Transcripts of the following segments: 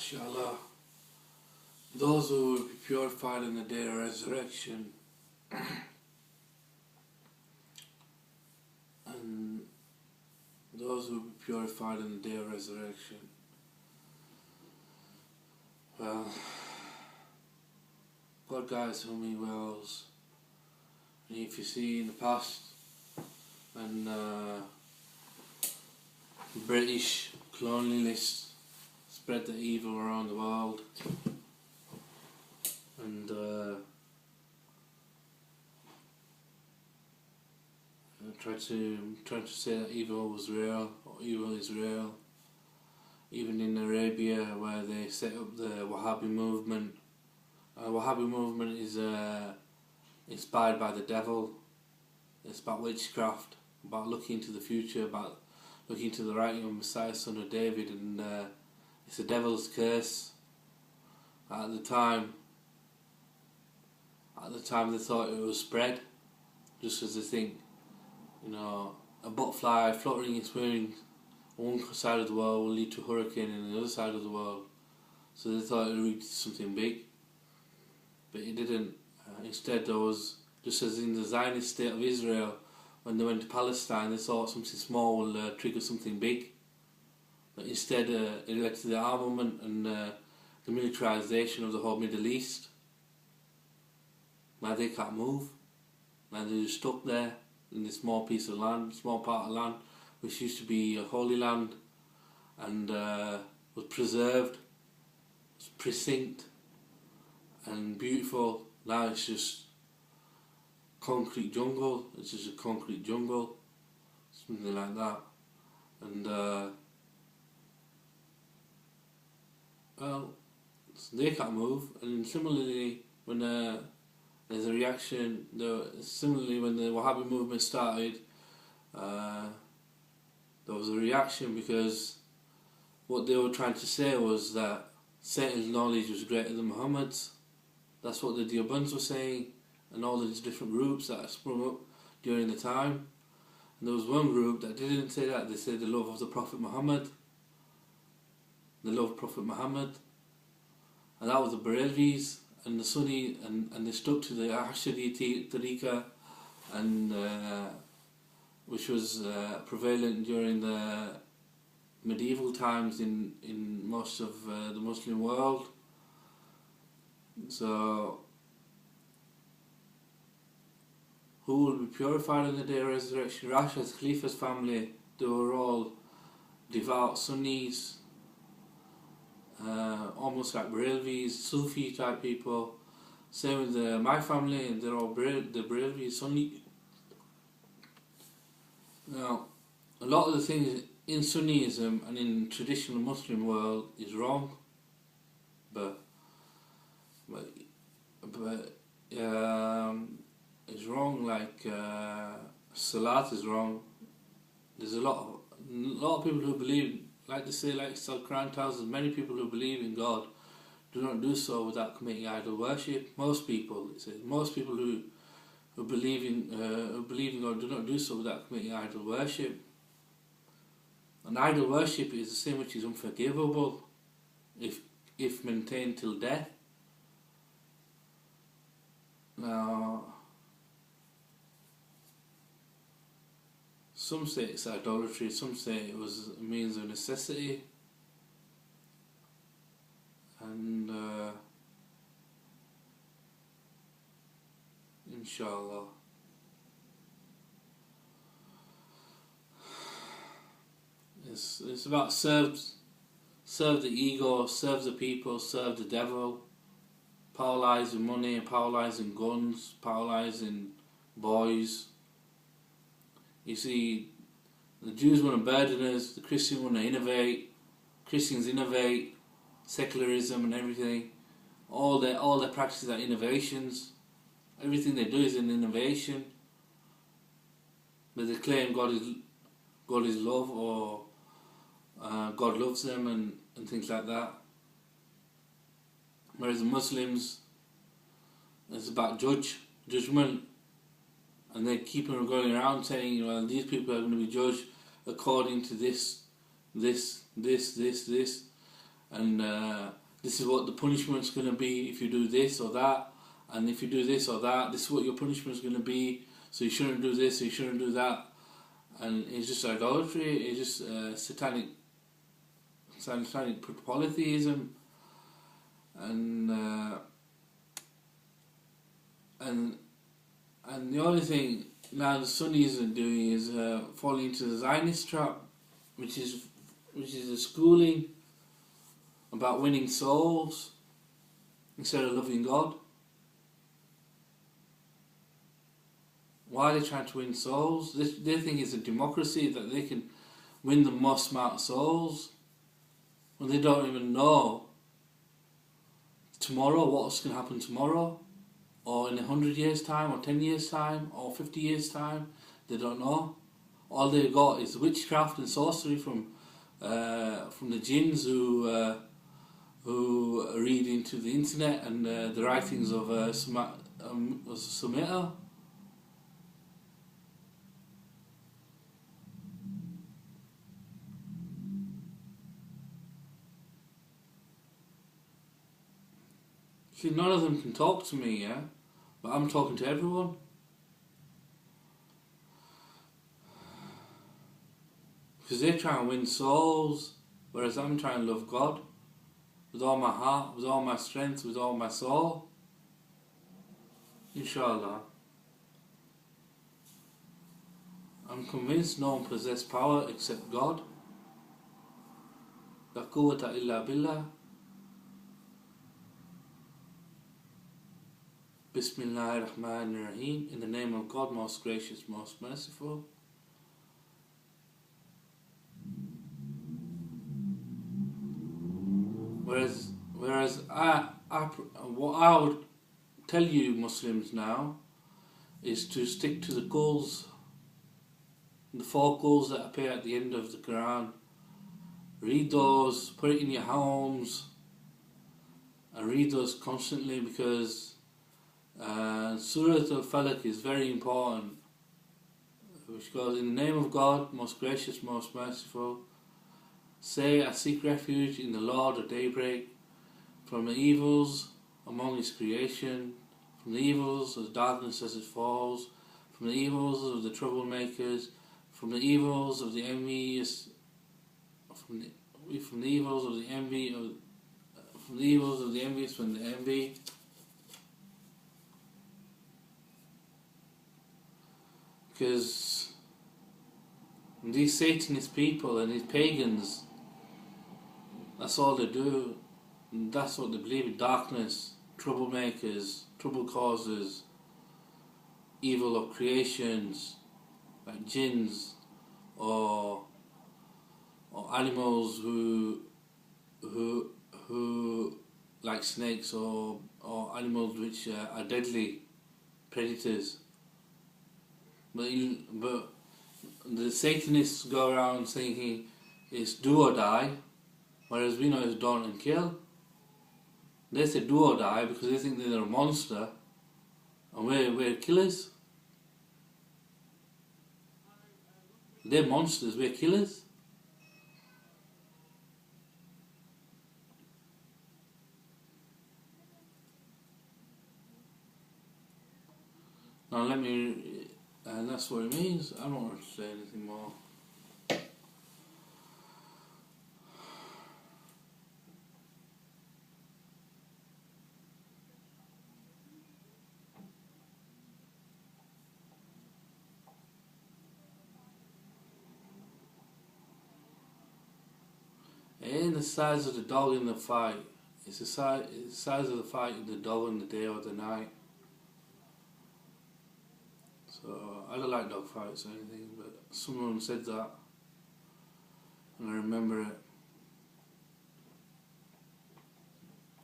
Inshallah, those who will be purified in the day of resurrection, and those who will be purified in the day of resurrection, well, God guides whom He wills. And if you see in the past, when British colonialists spread the evil around the world, and tried to say that evil was real, or evil is real. Even in Arabia, where they set up the Wahhabi movement. Wahhabi movement is inspired by the devil. It's about witchcraft, about looking into the future, about looking to the writing of Messiah, son of David, and it's a devil's curse. At the time they thought it was spread, just as they think, a butterfly fluttering its wings on one side of the world will lead to a hurricane on the other side of the world. So they thought it would lead to something big, but it didn't. Instead, there was, just as in the Zionist state of Israel, when they went to Palestine, they thought something small will trigger something big. But instead, it led to the armament and the militarization of the whole Middle East. Now they can't move. Now they're just stuck there in this small piece of land, small part of land, which used to be a holy land and was preserved, was precinct and beautiful. Now it's just concrete jungle. It's just a concrete jungle, something like that. And well, they can't move. And similarly, when there's a reaction, similarly when the Wahhabi movement started, there was a reaction because what they were trying to say was that Satan's knowledge was greater than Muhammad's. That's what the Deobandis were saying, and all these different groups that sprung up during the time. And there was one group that didn't say that. They said the love of the Prophet Muhammad. The love of Prophet Muhammad. And that was the Barelvis and the Sunni, and they stuck to the Ashari Tariqa, and which was prevalent during the medieval times in most of the Muslim world. So, who will be purified in the day of resurrection? Rashid's Khalifa's family, they were all devout Sunnis, almost like Barelvis, Sufi type people. Same with my family, and they're all the Barelvis, Sunni. Now, a lot of the things in Sunnism and in traditional Muslim world is wrong, but it's wrong. Like Salat is wrong. There's a lot of people who believe, like they say, like the Quran tells us, many people who believe in God do not do so without committing idol worship. Most people, it says, most people who believe in God do not do so without committing idol worship. And idol worship is the sin which is unforgivable if maintained till death. Now, some say it's idolatry, some say it was a means of necessity, and inshallah, it's about serve the ego, serve the people, serve the devil. Powerlising money, powerlising guns, powerlising boys. You see, the Jews want to burden us, the Christians want to innovate, Christians innovate, secularism and everything. All their practices are innovations. Everything they do is an innovation. But they claim God is love, or God loves them and things like that. Whereas the Muslims, it's about judgment, and they keep on going around saying, well, these people are going to be judged according to this, and this is what the punishment's going to be if you do this or that, and if you do this or that, this is what your punishment's going to be, so you shouldn't do this, so you shouldn't do that. And it's just idolatry, it's just satanic polytheism, and the only thing now the Sunnis are doing is falling into the Zionist trap, which is a schooling about winning souls instead of loving God. Why are they trying to win souls? They think it's a democracy, that they can win the most amount of souls, when they don't even know tomorrow what's going to happen tomorrow, or in 100 years time, or 10 years time, or 50 years time. They don't know. All they've got is witchcraft and sorcery from the jinns who read into the internet and the writings of Sumita. See, none of them can talk to me, yeah? But I'm talking to everyone. Because they're trying to win souls, whereas I'm trying to love God with all my heart, with all my strength, with all my soul. Inshallah. I'm convinced no one possesses power except God. La quwwata illa billah. Bismillahirrahmanirrahim. In the name of God, most gracious, most merciful. Whereas what I would tell you Muslims now is to stick to the goals, the 4 goals that appear at the end of the Quran. Read those, put it in your homes, and read those constantly, because Surah Al-Falaq is very important, which goes, in the name of God, most gracious, most merciful. Say, I seek refuge in the Lord of daybreak, from the evils among His creation, from the evils of darkness as it falls, from the evils of the troublemakers, from the evils of the envious, from the evils of the envy, from the evils of the envious, from the envy. Because these Satanist people and these pagans, that's all they do. And that's what they believe in: darkness, troublemakers, trouble causers, evil of creations, like jinns, or animals who like snakes, or animals which are deadly predators. But the Satanists go around thinking it's do or die, whereas we know it's don't and kill. They say do or die because they think they're a monster, and we're killers. They're monsters, we're killers. Now let me, and that's what it means. I don't want to say anything more. It ain't the size of the dog in the fight. It's the size of the fight in the dog in the day or the night. So I don't like dog fights or anything, but someone said that, and I remember it.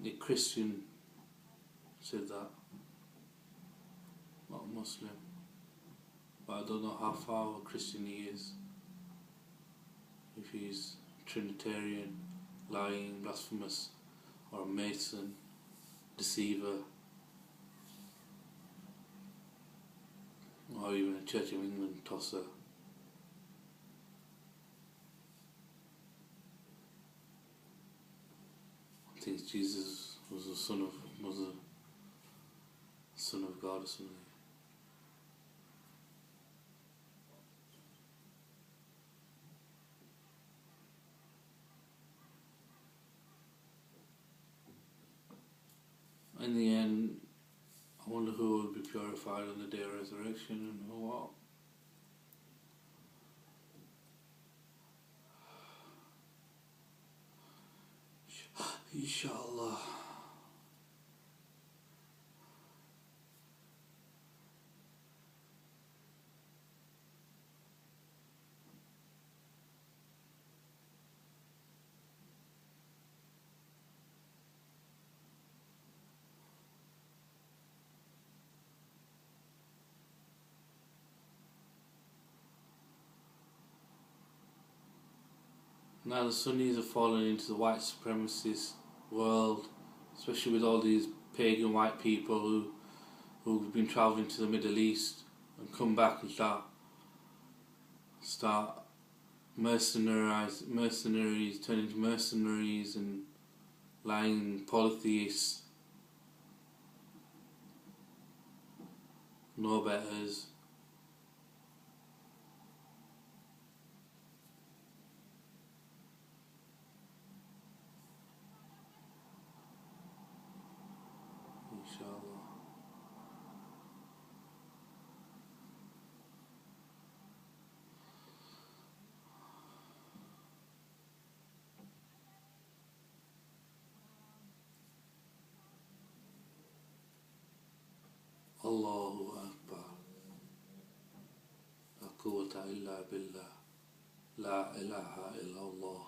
A Christian said that, not a Muslim, but I don't know how far of a Christian he is. If he's Trinitarian, lying, blasphemous, or a Mason, deceiver, or even a Church of England tosser. thinks Jesus was a son of God or something. In the end, I wonder who will be purified on the day of resurrection and who what. Inshallah. Now the Sunnis have fallen into the white supremacist world, especially with all these pagan white people who've been travelling to the Middle East and come back and start mercenaries, turn into mercenaries and lying polytheists, no betters. Inshallah. Allahu Akbar. La quwwata illa billah. La ilaha illallah.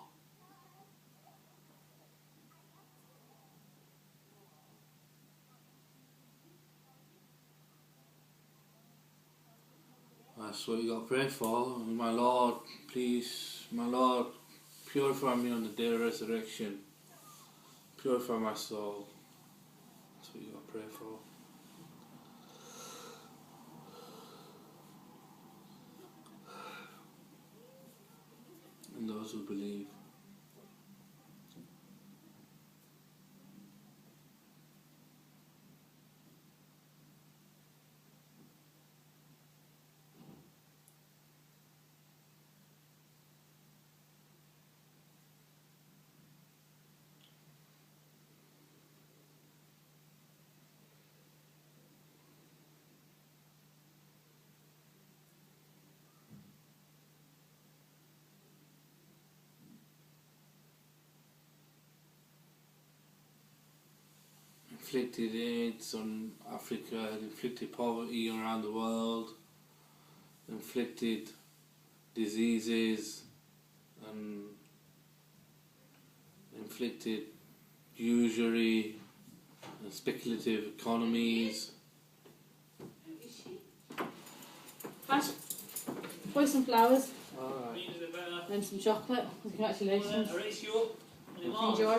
That's what you got to pray for. My Lord, please, my Lord, purify me on the day of resurrection. Purify my soul. That's what you got to pray for. And those who believe. Inflicted AIDS on Africa, inflicted poverty around the world, inflicted diseases, and inflicted usury and speculative economies. Fast. Buy some flowers Alright. and some chocolate. Congratulations. Enjoy.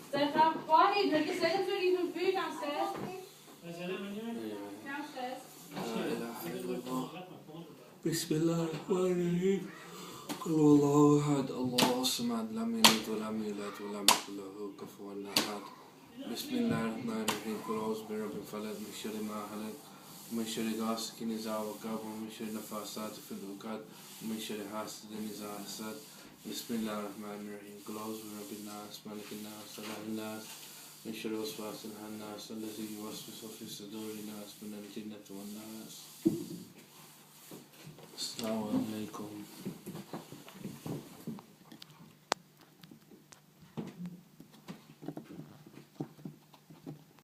Stefan, why? Like you said, there's even food downstairs. Downstairs. Bismillahirrahmanirrahim. قل هو الله أحد الله الصمد لم يلد ولم يولد ولم يكن له كفوا أحد. بسم الله الرحمن الرحيم. قل أعوذ برب الفلق من شر ما خلق ومن شر غاسق إذا وقب ومن شر النفاثات في العقد ومن شر حاسد إذا حسد. بسم الله الرحمن الرحيم. قل أعوذ برب الناس ملك الناس إله الناس من شر وسواس الخناس الذي يوسوس في صدور الناس من